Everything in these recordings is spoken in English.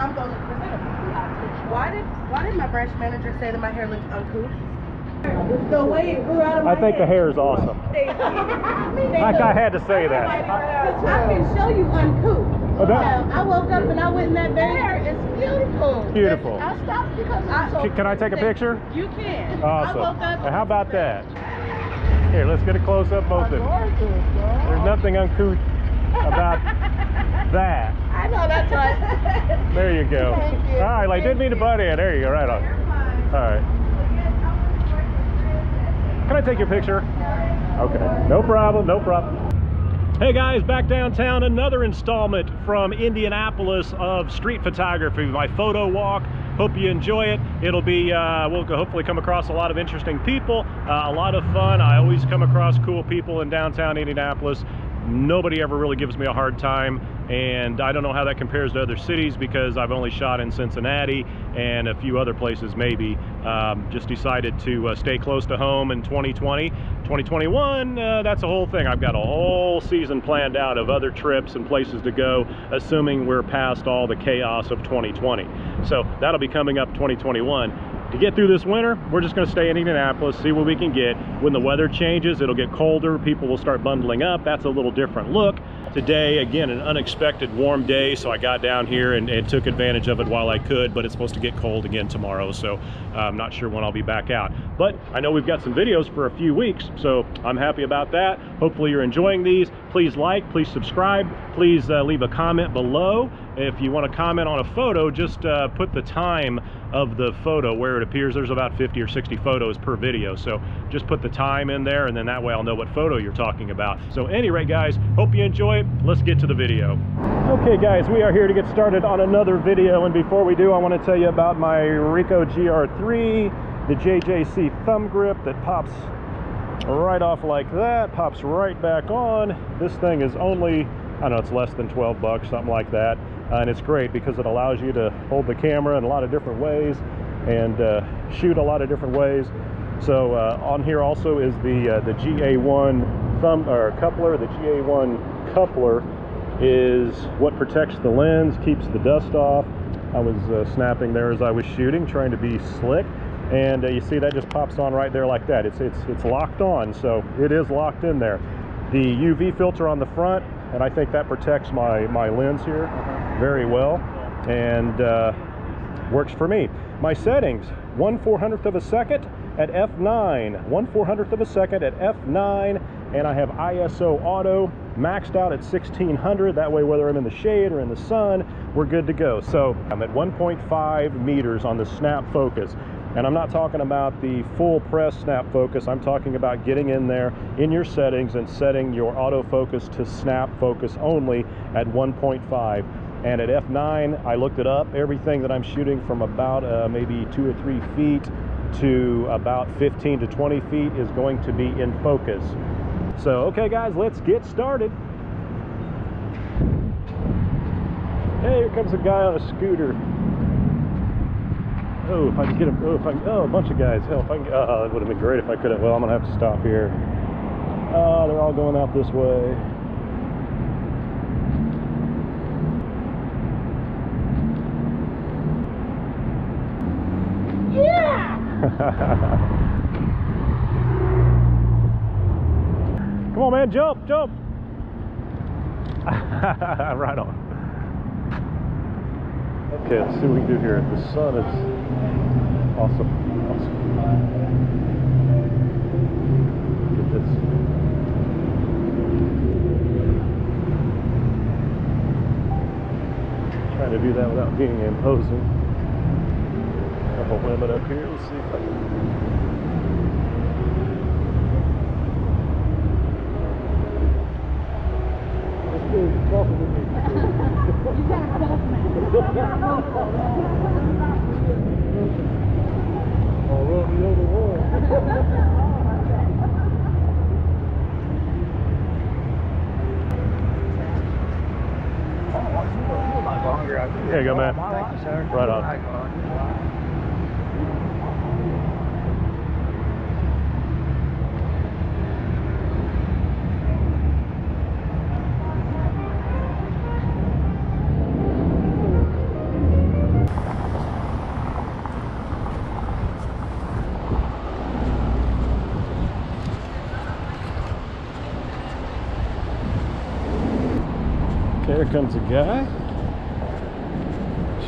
I'm going to present it. Why did my branch manager say that my hair looked uncouth? The way it grew out of my I think head. the hair is awesome. Like I had to say that. I can show you uncouth. Oh, that, I woke up and I went in that bed. Hair is beautiful. Beautiful. I stopped because I'm so Can I take a picture? You can. Awesome. I woke up. How about that? Here, let's get a close-up both of them. There's nothing uncouth about that. I know, that's right. There you go. Thank you. All right, like didn't mean to butt in. There you go, right on. All right. Can I take your picture? Okay, no problem, no problem. Hey guys, back downtown, another installment from Indianapolis of street photography, my photo walk. Hope you enjoy it. It'll be, we'll hopefully come across a lot of interesting people, a lot of fun. I always come across cool people in downtown Indianapolis. Nobody ever really gives me a hard time, and I don't know how that compares to other cities because I've only shot in Cincinnati and a few other places maybe. Just decided to stay close to home in 2020. 2021, that's a whole thing. I've got a whole season planned out of other trips and places to go, assuming we're past all the chaos of 2020. So that'll be coming up 2021. To get through this winter, we're just going to stay in Indianapolis, see what we can get. When the weather changes, it'll get colder, people will start bundling up. That's a little different look. Today, again, an unexpected warm day, so I got down here and took advantage of it while I could, but it's supposed to get cold again tomorrow, so I'm not sure when I'll be back out. But I know we've got some videos for a few weeks, so I'm happy about that. Hopefully you're enjoying these. Please like, please subscribe, please leave a comment below. If you want to comment on a photo, just put the time of the photo where it appears. There's about 50 or 60 photos per video, so just put the time in there, and then that way I'll know what photo you're talking about. So anyway guys, hope you enjoy it. Let's get to the video. Okay guys, we are here to get started on another video, and before we do, I want to tell you about my Ricoh GR III, the JJC thumb grip that pops right off like that, pops right back on. This thing is only, I don't know, it's less than 12 bucks, something like that. And it's great because it allows you to hold the camera in a lot of different ways and shoot a lot of different ways. So on here also is the GA1 thumb or coupler. The GA1 coupler is what protects the lens, keeps the dust off. I was snapping there as I was shooting, trying to be slick. And you see that just pops on right there like that. It's locked on, so it is locked in there. The UV filter on the front, and I think that protects my lens here very well, and works for me. My settings: 1/400th of a second at f9, 1/400th of a second at f9, and I have ISO auto maxed out at 1600. That way, whether I'm in the shade or in the sun, we're good to go. So I'm at 1.5 meters on the snap focus. And I'm not talking about the full press snap focus. I'm talking about getting in there in your settings and setting your autofocus to snap focus only at 1.5. And at f9, I looked it up. Everything that I'm shooting from about maybe 2 or 3 feet to about 15 to 20 feet is going to be in focus. So, okay guys, let's get started. Hey, here comes a guy on a scooter. Oh, if I could get him, oh, a bunch of guys. Hell, if I can, it would have been great if I could have. Well, I'm gonna have to stop here. Oh, they're all going out this way. Yeah! Come on, man, jump, jump. Right on. Okay, let's see what we can do here. The sun is awesome. Awesome. Get this. Trying to do that without being imposing. Couple women up here. Let's see if I can. Let's do coffee with me. You got both, man. I'll run the other one. There you go, man. Thank you, sir. Right on. comes a guy.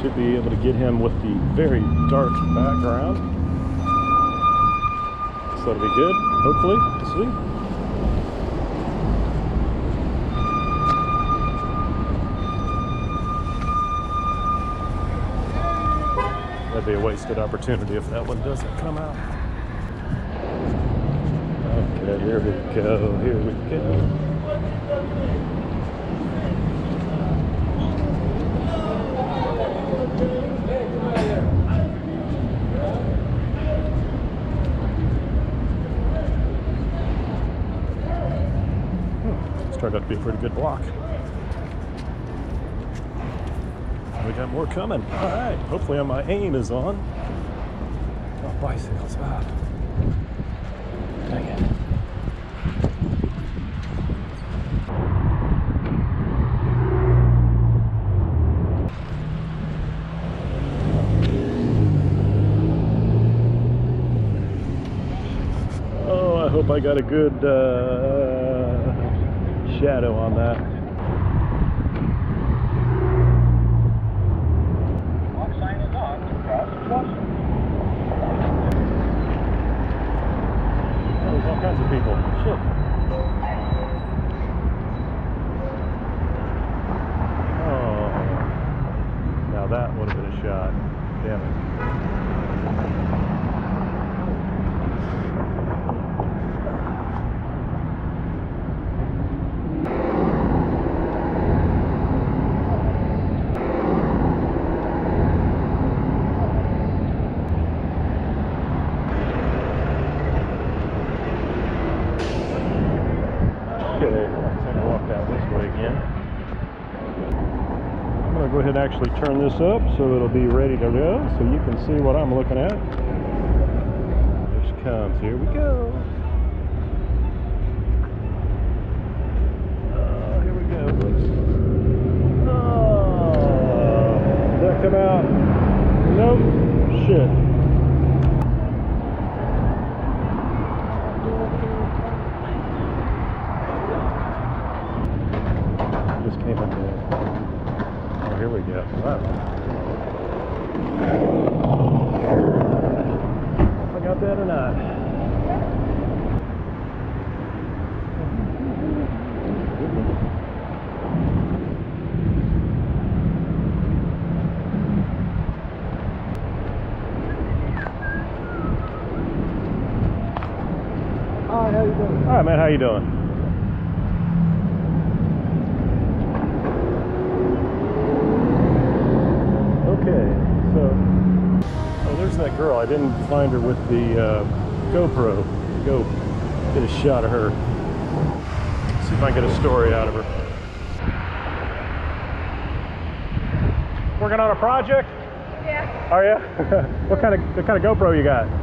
Should be able to get him with the very dark background. So that'll be good, hopefully. Let's see. That'd be a wasted opportunity if that one doesn't come out. Okay, here we go, here we go. This turned out to be a pretty good block. We got more coming. All right, hopefully my aim is on. Oh, bicycles, wow. Dang it. Oh, I hope I got a good shadow on that. There's all kinds of people. Shit. Oh, now that would have been a shot. Damn it. Okay, I'm going to walk down this way again. I'm going to go ahead and actually turn this up so it'll be ready to go, so you can see what I'm looking at. Here she comes. Here we go. Here we go. Oh, did that come out? Nope. Shit. Just came in there. Oh, here we go. Wow. If I got that or not. Hi, how you doing? All right, man. How you doing? Okay, so, oh, there's that girl. I didn't find her with the GoPro. Go get a shot of her. See if I can get a story out of her. Working on a project? Yeah. Are you? what kind of GoPro you got? It's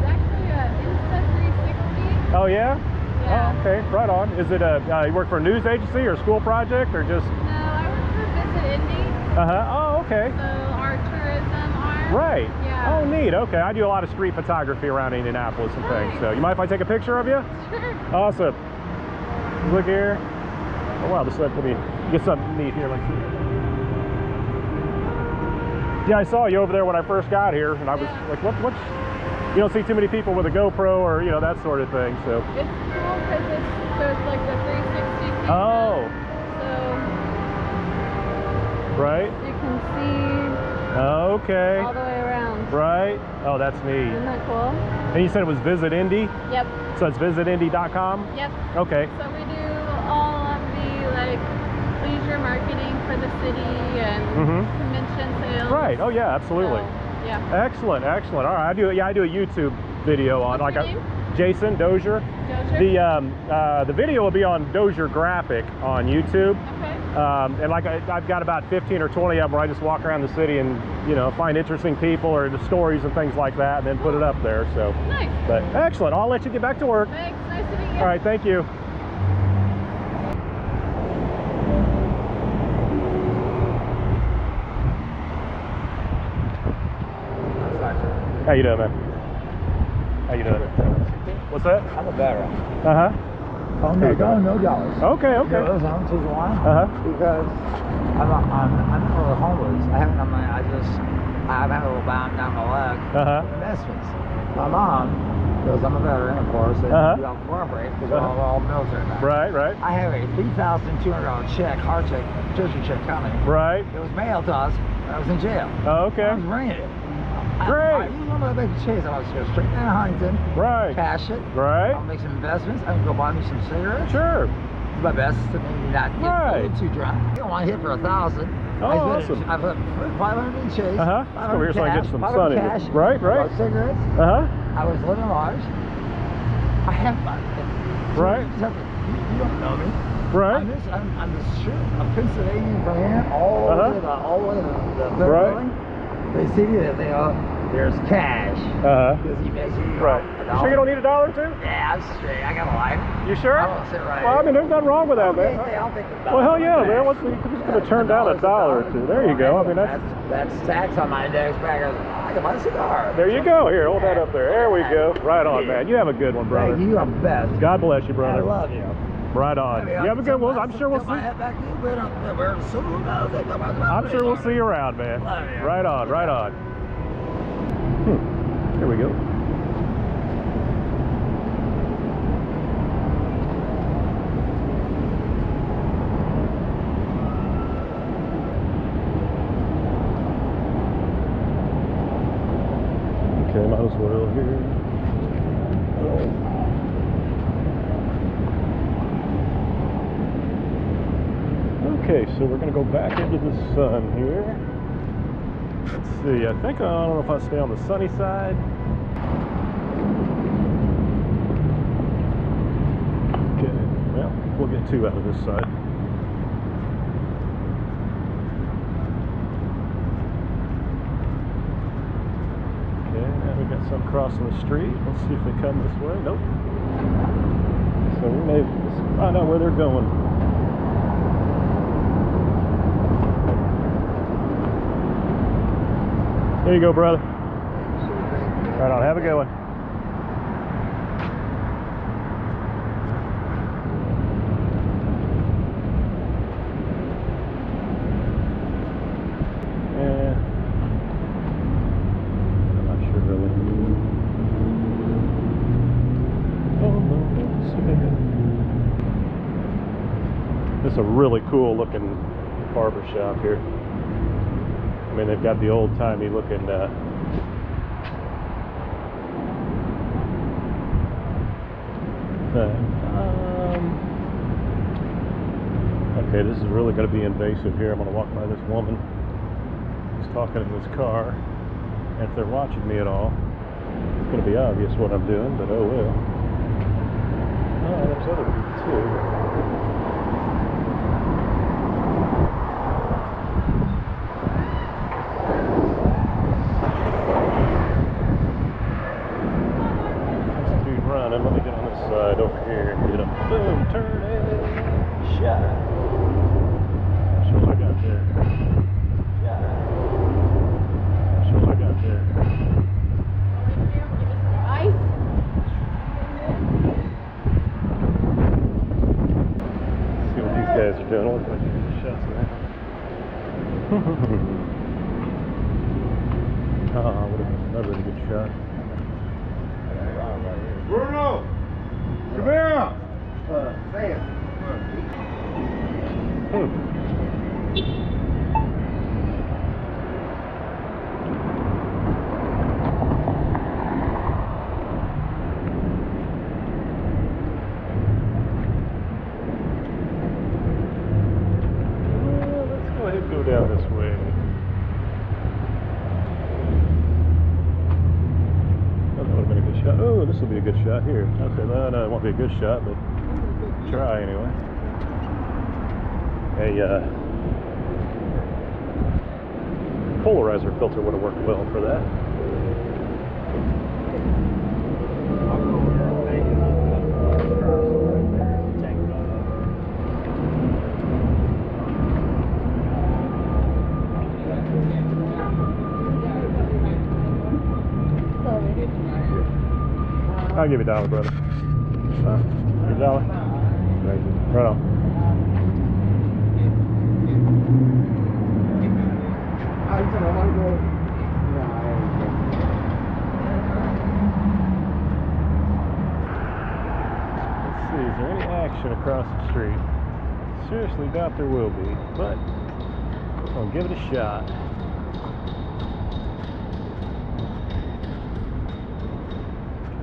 actually an Insta 360. Oh yeah? Yeah. Oh, okay, right on. Is it you work for a news agency or a school project or just? No, I work for Visit Indy. Oh, okay. So our tourism arm. Right. Yeah. Oh, neat. Okay, I do a lot of street photography around Indianapolis and things. Nice. So, you mind if I take a picture of you? Sure. Awesome. Look here. Oh wow, let me get something neat here like this. Yeah, I saw you over there when I first got here, and I was like, what's? You don't see too many people with a GoPro or that sort of thing. So. It's cool because it's like the 360 camera. Oh. So Right. you can see Okay. all the way around. Right. Oh, that's neat. Isn't that cool? And you said it was Visit Indy? Yep. So it's visitindy.com? Yep. Okay. So we do all of the leisure marketing for the city and convention sales. Right. Oh yeah, absolutely. So, yeah. Excellent, excellent. All right, I do a YouTube video on What's your name? Jason Dozier. Dozier? The video will be on DozierGraphic on YouTube. Okay. And I've got about 15 or 20 of them where I just walk around the city and find interesting people or the stories and things like that, and then put it up there. So. Nice. But excellent. I'll let you get back to work. Thanks. Nice to meet you. All right. Thank you. How you doing, man? How you doing? What's that? I'm a bearer. Uh-huh. Oh no, no dollars. Okay, okay. You know, listen, I'm teaching why? Because I'm not really homeless. I'm having a little bound down my leg. Investments. My mom, because I'm a veteran, of course, and we all cooperate because we're all military men. Right, right. I have a $3,200 check, hard check, Jersey check coming. Right. It was mailed to us when I was in jail. Oh, okay. I was bringing it. Great. You know what I make a chase? I was going straight down to Huntington. Right. Cash it. Right. I'll make some investments. I can go buy me some cigarettes. Sure. Do my best to maybe not get a little too drunk. I don't want to hit for 1,000. Oh, awesome. I put 500 in chase. Over here so I get some 500 sun in cash, it. Right, right. Cigarettes. I was living large. I have right. You don't know me. Right. I'm the street. I'm Pennsylvania from here all the way to the third building. They see that there's cash. Because he makes you right. You sure you don't need $1 or $2? Yeah, I'm straight. I got a life. You sure? I won't sit right well, I mean, there's nothing wrong with that, man. I'll take the well, hell yeah, man. What's just going to turn down $1 or $2? There you go. I mean, that's tax on my index back. I can buy a cigar. There you go. Here, hold that up there. There we go. Right on, man. You have a good one, brother. Thank you. You are the best. God bless you, brother. I love you. Right on. You have a good one. I'm sure we'll see. I'm sure we'll see you around, man. Right on, right on. Here we go. Okay, might as well here. Okay, so we're going to go back into the sun here. Let's see, I think, I don't know if I stay on the sunny side. Okay, well, we'll get 2 out of this side. Okay, now we got some crossing the street. Let's see if they come this way. Nope. So we may find out where they're going. There you go, brother. Right on. Have a good one. Yeah. I'm not sure really. Oh, no. This is a really cool looking barber shop here. I mean, they've got the old-timey looking thing. Okay, this is really going to be invasive here. I'm going to walk by this woman who's talking in this car. And if they're watching me at all, it's going to be obvious what I'm doing, but oh well. Oh, there's other people too. Let me get on this side over here and get a boom, turn it, shot. Show what I got there. Shot. Show what I got there. Ice. See what these guys are doing. I'll look like the shots now. Would have been another really good shot. Bruno! Come here! Sam. Let's go ahead and go down this way. Oh, this will be a good shot here. Okay, well, no, it won't be a good shot, but try anyway. A polarizer filter would have worked well for that. I'll give you $1, brother. $1. Right on. Let's see, is there any action across the street? Seriously doubt there will be, but I'll give it a shot.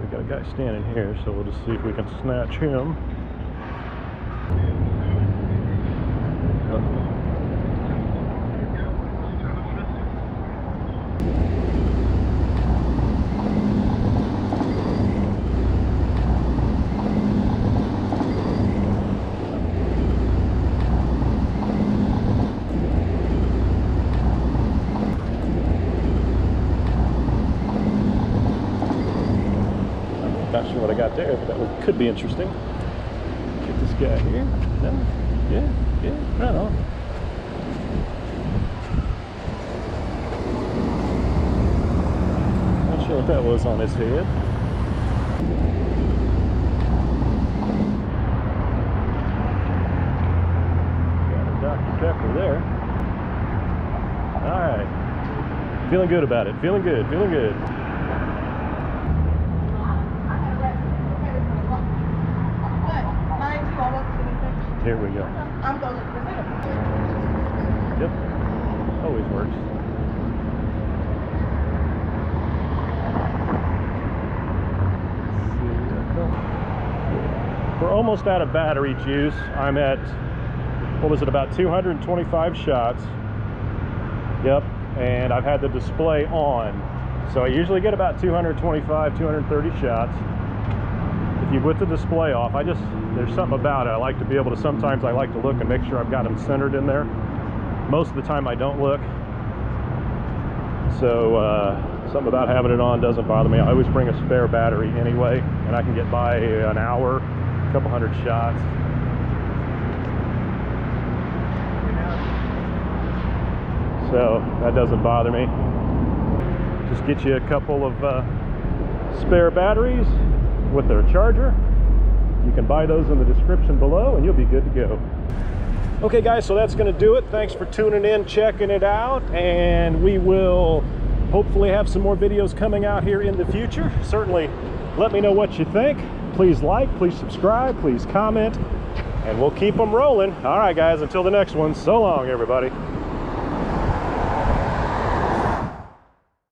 We got a guy standing here, so we'll just see if we can snatch him. Not sure what I got there, but that could be interesting. Get this guy here. No? Yeah, right on. Not sure what that was on his head. Got a Dr. Pepper there. Alright. Feeling good about it. Feeling good, feeling good. Here we go. I'm going to present. Yep. Always works. We're almost out of battery juice. I'm at, what was it, about 225 shots. Yep. And I've had the display on. So I usually get about 225, 230 shots. If you put the display off, there's something about it. I like to be able to, sometimes I like to look and make sure I've got them centered in there. Most of the time I don't look. So something about having it on doesn't bother me. I always bring a spare battery anyway, and I can get by an hour, a couple hundred shots. So that doesn't bother me. Just get you a couple of spare batteries with their charger. You can buy those in the description below and you'll be good to go. Okay guys, so that's going to do it. Thanks for tuning in, checking it out, and we will hopefully have some more videos coming out here in the future. Certainly let me know what you think. Please like, please subscribe, please comment, and we'll keep them rolling. All right guys, until the next one, so long everybody.